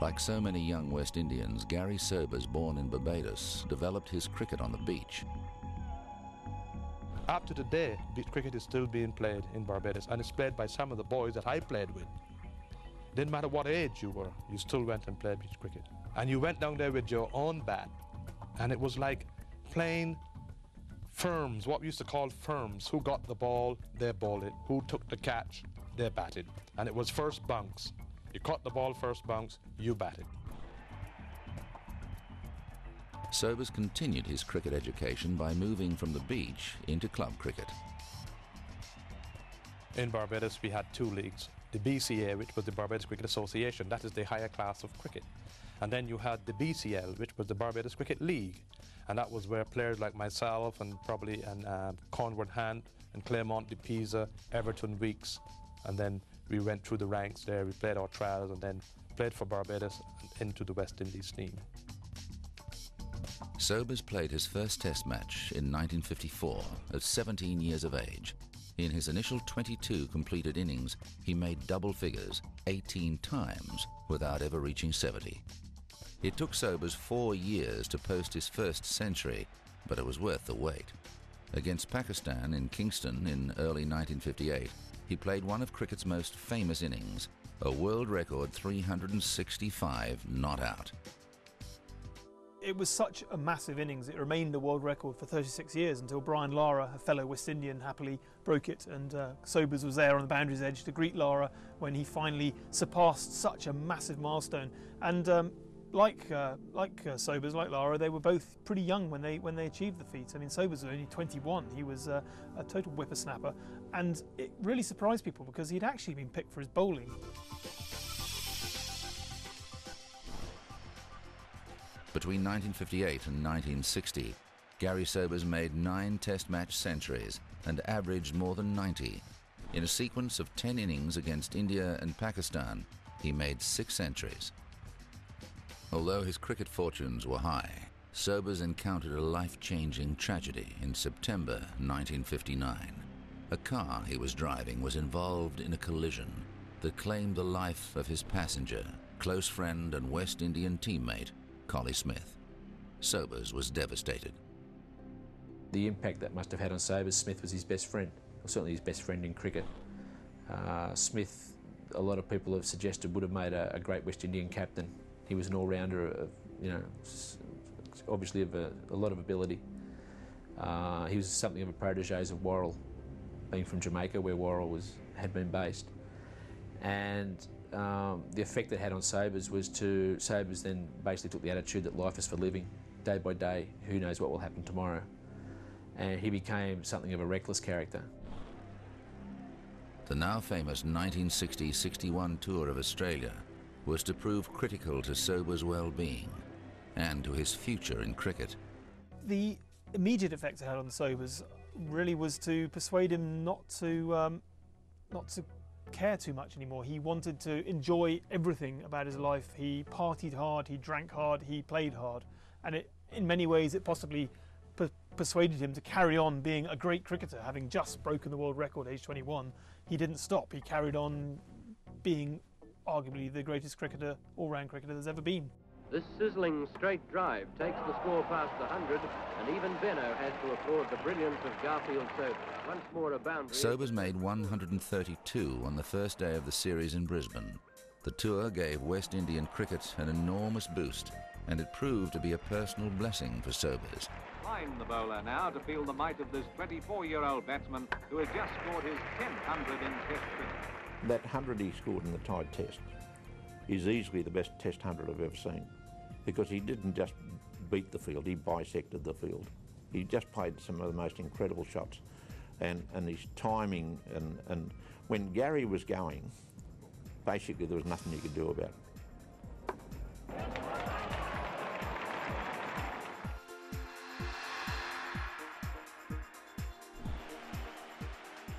Like so many young West Indians, Garry Sobers, born in Barbados, developed his cricket on the beach. Up to today, beach cricket is still being played in Barbados, and it's played by some of the boys that I played with. Didn't matter what age you were, you still went and played beach cricket. And you went down there with your own bat, and it was like playing firms, what we used to call firms. Who got the ball, they bowled it. Who took the catch, they batted. And it was first bounce. You caught the ball first bounce, you batted. Sobers continued his cricket education by moving from the beach into club cricket. In Barbados, we had two leagues. The BCA, which was the Barbados Cricket Association, that is the higher class of cricket. And then you had the BCL, which was the Barbados Cricket League. And that was where players like myself and probably Cornwall Hand and Claremont de Pisa, Everton Weeks, and then we went through the ranks there, we played our trials and then played for Barbados and into the West Indies team. Sobers played his first Test match in 1954 at 17 years of age. In his initial 22 completed innings, he made double figures 18 times without ever reaching 70. It took Sobers 4 years to post his first century, but it was worth the wait. Against Pakistan in Kingston in early 1958, he played one of cricket's most famous innings, a world record 365 not out. It was such a massive innings. It remained a world record for 36 years until Brian Lara, a fellow West Indian, happily broke it, and Sobers was there on the boundary's edge to greet Lara when he finally surpassed such a massive milestone. And like Sobers, like Lara, they were both pretty young when they achieved the feat. I mean, Sobers was only 21. He was a total whippersnapper, and it really surprised people because he'd actually been picked for his bowling. Between 1958 and 1960, Garry Sobers made 9 Test match centuries and averaged more than 90. In a sequence of 10 innings against India and Pakistan, he made 6 centuries. Although his cricket fortunes were high, Sobers encountered a life-changing tragedy in September 1959. A car he was driving was involved in a collision that claimed the life of his passenger, close friend and West Indian teammate, Collie Smith. Sobers was devastated. The impact that must have had on Sobers, Smith was his best friend, or certainly his best friend in cricket. Smith, a lot of people have suggested, would have made a great West Indian captain. He was an all-rounder, obviously of a lot of ability. He was something of a protege of Worrell, being from Jamaica, where Worrell had been based. And the effect it had on Sobers was Sobers then basically took the attitude that life is for living, day by day, who knows what will happen tomorrow. And he became something of a reckless character. The now famous 1960-61 tour of Australia was to prove critical to Sobers' well-being and to his future in cricket. The immediate effect it had on Sobers really was to persuade him not to care too much anymore. He wanted to enjoy everything about his life. He partied hard, he drank hard, he played hard, and in many ways it possibly persuaded him to carry on being a great cricketer. Having just broken the world record age 21, he didn't stop. He carried on being arguably the greatest cricketer, all-round cricketer there's ever been. This sizzling straight drive takes the score past 100, and even Benno has to applaud the brilliance of Garfield Sobers. Once more a boundary. Sobers made 132 on the first day of the series in Brisbane. The tour gave West Indian cricket an enormous boost, and it proved to be a personal blessing for Sobers. Line the bowler now to feel the might of this 24-year-old batsman who has just scored his 10th 100 in Test cricket. That 100 he scored in the Tide Test is easily the best Test 100 I've ever seen, because he didn't just beat the field, he bisected the field. He just played some of the most incredible shots, and his timing, and when Garry was going, basically there was nothing you could do about it.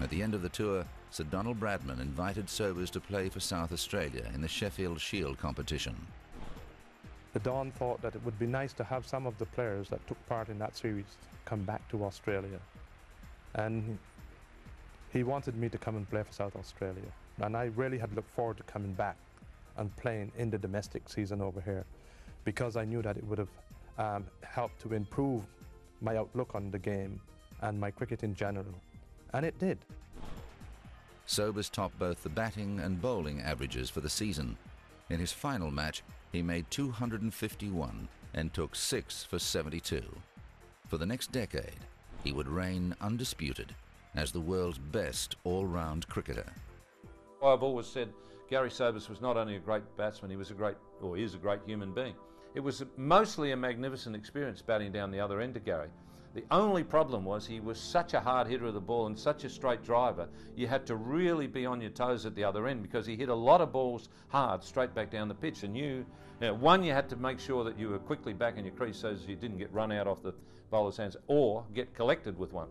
At the end of the tour, Sir Donald Bradman invited Sobers to play for South Australia in the Sheffield Shield competition. The Don thought that it would be nice to have some of the players that took part in that series come back to Australia. And he wanted me to come and play for South Australia. And I really had looked forward to coming back and playing in the domestic season over here, because I knew that it would have helped to improve my outlook on the game and my cricket in general. And it did. Sobers topped both the batting and bowling averages for the season. In his final match, he made 251 and took 6 for 72. For the next decade, he would reign undisputed as the world's best all-round cricketer. I've always said Garry Sobers was not only a great batsman, he was a great, or is a great human being. It was mostly a magnificent experience batting down the other end of Garry. The only problem was he was such a hard hitter of the ball and such a straight driver, you had to really be on your toes at the other end, because he hit a lot of balls hard straight back down the pitch. And you had to make sure that you were quickly back in your crease so as you didn't get run out off the bowler's hands or get collected with one.